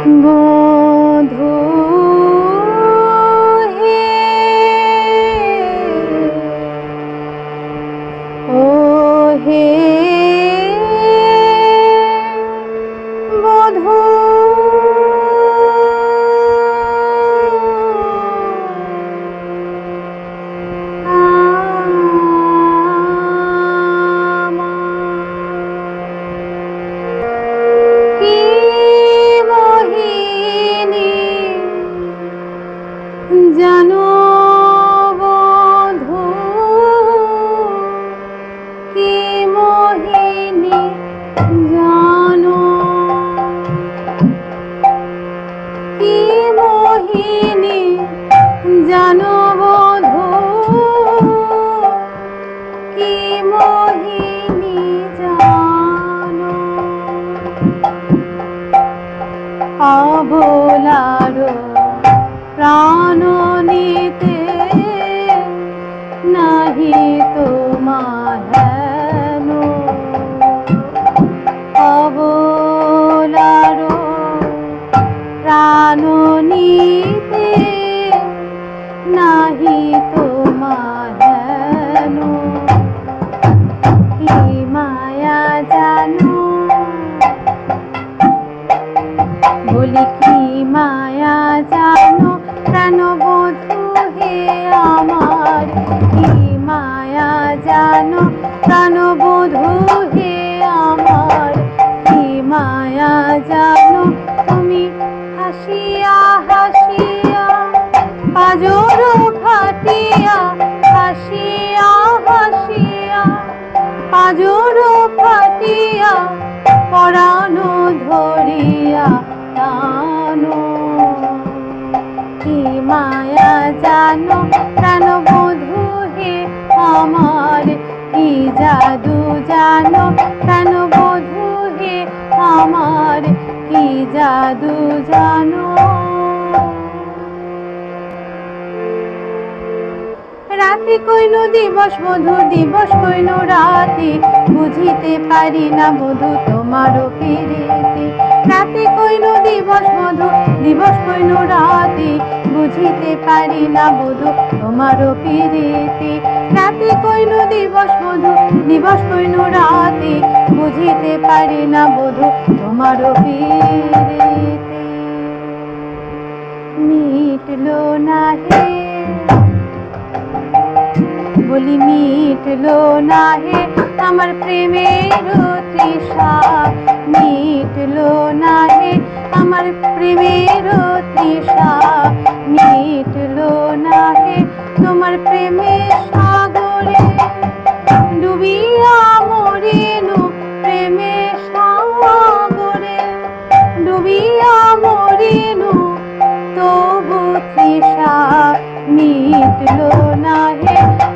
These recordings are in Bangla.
বধূ হে ও হে বধূ জানো বধূ কি মোহিনী জানো কি মোহিনী জানো বধূ কি মোহিনী জানো অবলারো প্রাণ নিতে নাহি তোমার হেন অবলারো প্রাণ নিতে নাহি তোমার হেন কি মায়া জানো বলি কি মায়া জানো প্রাণ বধূ হে আমার কি মায়া জানো প্রাণ বধূ হে আমার কি মায়া জানো তুমি হাসিয়া হাসিয়া পাজর ফাটিয়া হাসিয়া হাসিয়া পাজর ফাটিয়া পরাণ ধরিয়া টানো কি মায়া জানো প্রাণ বধূ হে আমার কি জাদু জানো প্রাণ বধূ হে আমার কি জাদু জানো রাতে কইনো দিবস বধূ দিবস কইনো রাতে বুঝিতে পারি না বধূ তোমারও প্রীতি রাতে কইনো দিবস বধূ দিবস কইনো রাতে বুঝিতে পারি না বধূ তোমারও প্রীতি রাতে কইনো দিবস বধূ দিবস কইনো রাতে বুঝিতে পারি না বধূ তোমারও প্রীতি মিটলো না হে বলি মিটলো না হে আমার প্রেমের তৃষা মিটলো না হে আমার প্রেমের তৃষা মিটলো না হে তোমার প্রেমের সাগরে ডুবিয়া মরিনু প্রেমের সাগরে ডুবিয়া মরিনু তবু তৃষা মিটলো না হে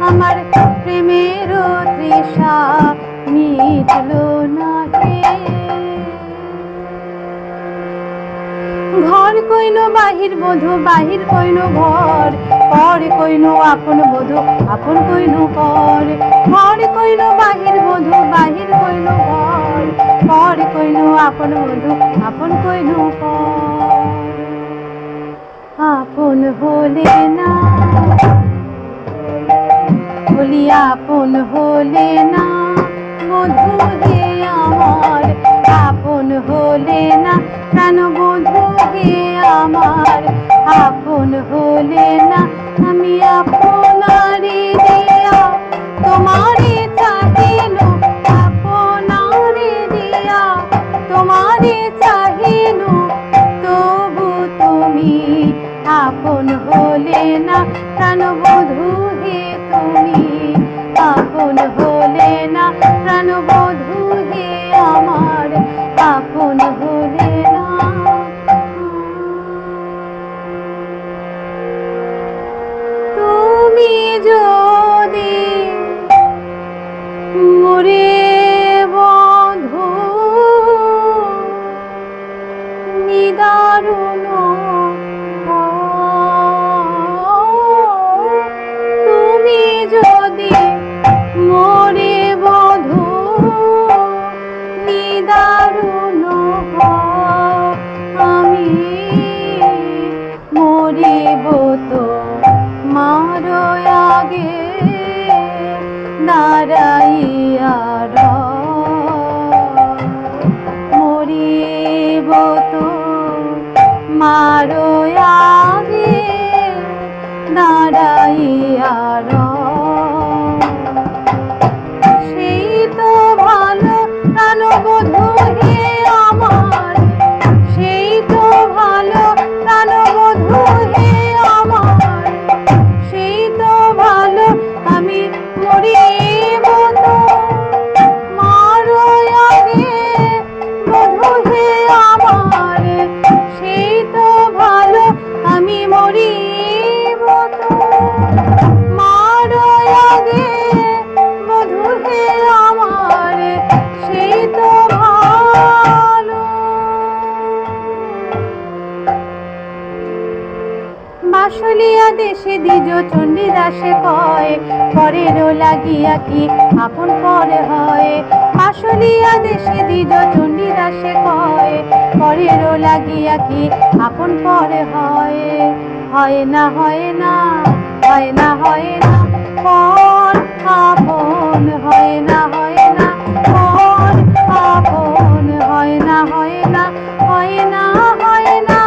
আমার প্রেমের তৃষা মিটলো না হে ঘর কইনো বাহির বধূ বাহির কইনো ঘর পর কইনো আপন বধূ আপন কইনো পর ঘর কইনো বাহির বধূ বাহির কইনো ঘর পর কইনো আপন বধূ আপন কইনো পর আপন হলে না বলি আপন হলে না বধূ হে আমার আপন হলে না প্রাণ বধূ হে আমার আপন হলে না আমি আপনারে দিয়া তোমারে চাহিনু আপনারে দিয়া তোমারে চাহিনু তবু তুমি আপন হলে না প্রাণ বধূ হে তুমি আপন হলে না প্রাণ বধূ হে আমার আপন হলে না তুমি যদি মরে বধূ নিদারুণ তুমি যদি মরে বধূ নিদারুণ আমি তো মারো আগে দাঁড়াইয়া সেই তো ভালো প্রাণবধূ হে আমার, সেই তো ভালো প্রাণবধূ হে আমার, সেই তো ভালো আমি মরিব তো মারো আগে বধূ হে আমার, সেই তো ভালো আমি মরিব তো মারো আগে বধূ হে আমার, সেই তো ভালো। বাসলিয়া দেশে দ্বিজ চণ্ডীদাসে কয় পরেরও লাগিয়া কি আপন পরে হয়। বাসলিয়া দেশে দ্বিজ চণ্ডীদাসে কয় পরেরও লাগিয়া কি আপন পরে হয়। হয় না হয় না হয় না হয় না পর আপন, হয় না হয় না পর আপন, হয় না হয় না হয় না হয় না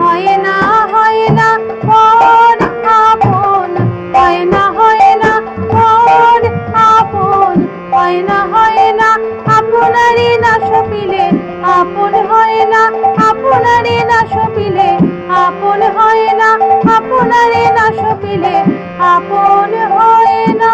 হয় না হয় না পর আপন, হয় না হয় না পর আপন, হয় না হয় না আপনারই না সপিলে আপন হয় না, আপনারই না সপিলে আপন হয় না, আপনারই না সপিলে আপন হয় না।